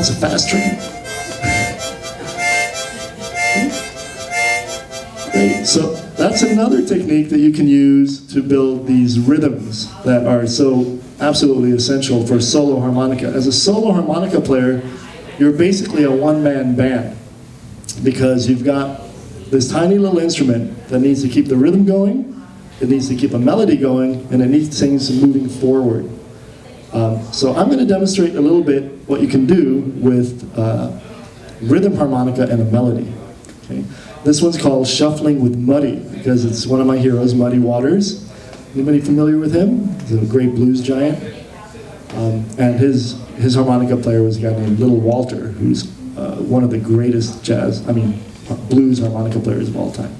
that's a fast train. Great. So that's another technique that you can use to build these rhythms that are so absolutely essential for solo harmonica. As a solo harmonica player, you're basically a one-man band because you've got this tiny little instrument that needs to keep the rhythm going, it needs to keep a melody going, and it needs things moving forward. So I'm going to demonstrate a little bit what you can do with rhythm harmonica and a melody. Okay? This one's called Shuffling with Muddy because it's one of my heroes, Muddy Waters. Anybody familiar with him? He's a great blues giant. And his harmonica player was a guy named Little Walter, who's one of the greatest blues harmonica players of all time.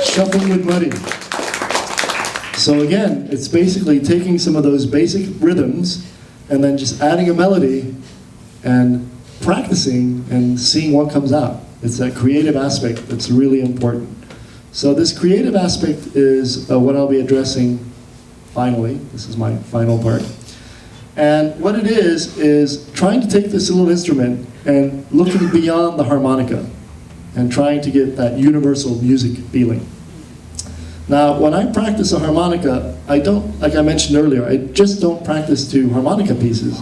Shuffling with Muddy. So again, it's basically taking some of those basic rhythms and then just adding a melody and practicing and seeing what comes out. It's that creative aspect that's really important. So this creative aspect is what I'll be addressing finally. This is my final part. And what it is trying to take this little instrument and looking beyond the harmonica and trying to get that universal music feeling. Now, when I practice a harmonica, I don't, like I mentioned earlier, I just don't practice to harmonica pieces.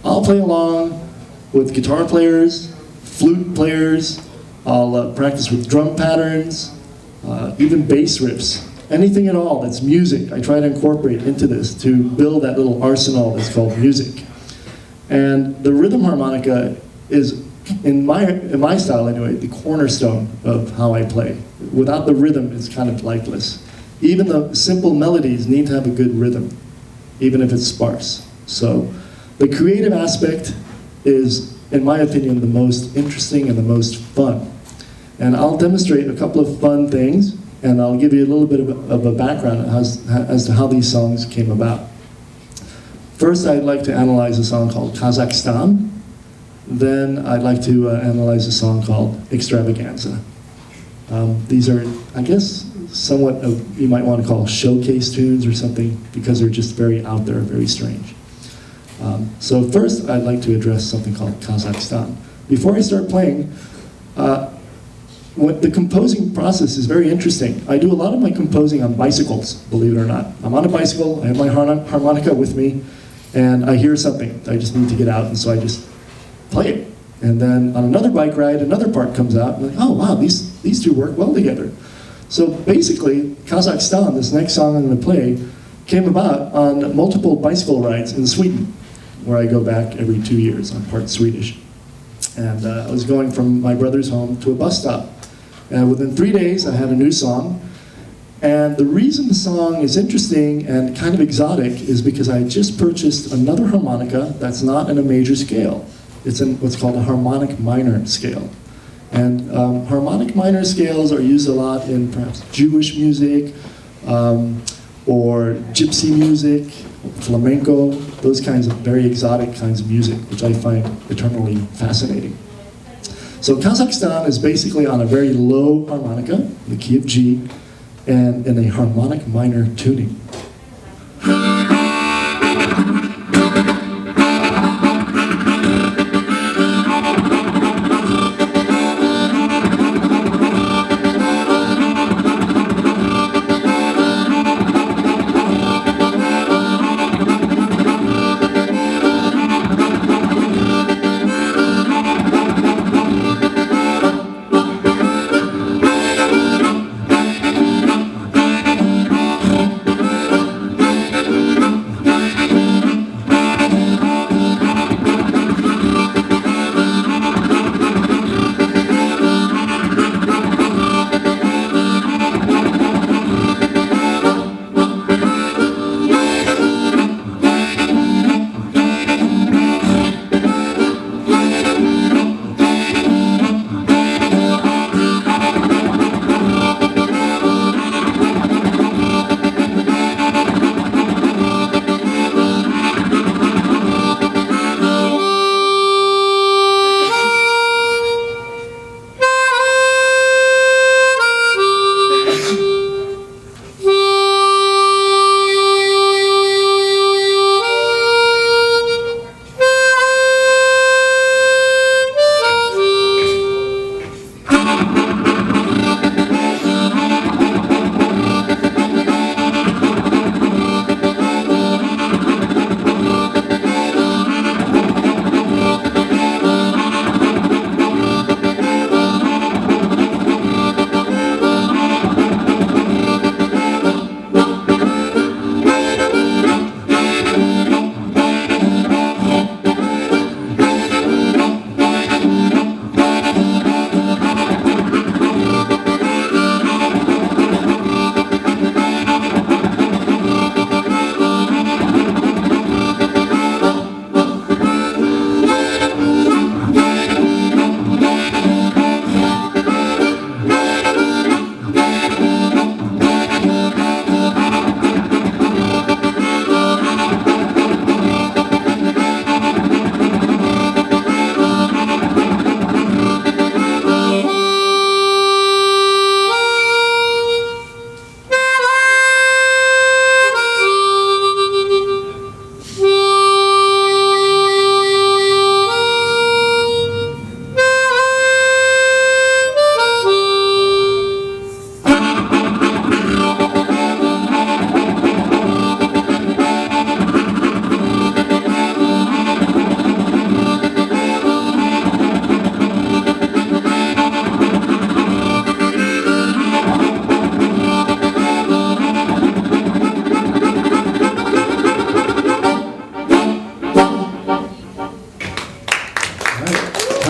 I'll play along with guitar players, flute players, I'll practice with drum patterns, even bass riffs. Anything at all that's music, I try to incorporate into this to build that little arsenal that's called music. And the rhythm harmonica is, in my style anyway, the cornerstone of how I play. Without the rhythm, it's kind of lifeless. Even the simple melodies need to have a good rhythm, even if it's sparse. So the creative aspect is, in my opinion, the most interesting and the most fun. And I'll demonstrate a couple of fun things, and I'll give you a little bit of a background as to how these songs came about. First, I'd like to analyze a song called Kazakhstan. Then I'd like to analyze a song called Extravaganza. These are, I guess, somewhat of, you might want to call showcase tunes or something, because they're just very out there, very strange. So first, I'd like to address something called Kazakhstan. Before I start playing, the composing process is very interesting. I do a lot of my composing on bicycles, believe it or not. I'm on a bicycle, I have my harmonica with me, and I hear something. I just need to get out, and so I just play it. And then on another bike ride, another part comes out, and I'm like, oh wow, these two work well together. So basically, Kazakhstan, this next song I'm going to play, came about on multiple bicycle rides in Sweden, where I go back every 2 years. I'm part Swedish. And I was going from my brother's home to a bus stop. And within 3 days, I had a new song. And the reason the song is interesting and kind of exotic is because I just purchased another harmonica that's not in a major scale. It's in what's called a harmonic minor scale. And harmonic minor scales are used a lot in perhaps Jewish music, or gypsy music, flamenco, those kinds of very exotic kinds of music, which I find eternally fascinating. So Kazakhstan is basically on a very low harmonica, the key of G, and in a harmonic minor tuning.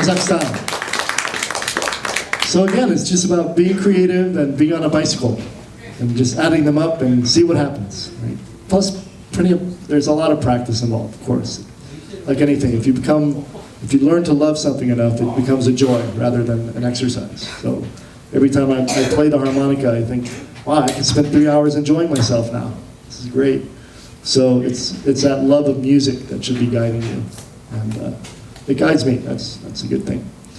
Kazakhstan. So again, it's just about being creative and being on a bicycle and just adding them up and see what happens. Right? Plus, there's a lot of practice involved, of course. Like anything, if you learn to love something enough, it becomes a joy rather than an exercise. So every time I play the harmonica, I think, wow, I can spend 3 hours enjoying myself now. This is great. So it's that love of music that should be guiding you. And it guides me. That's a good thing.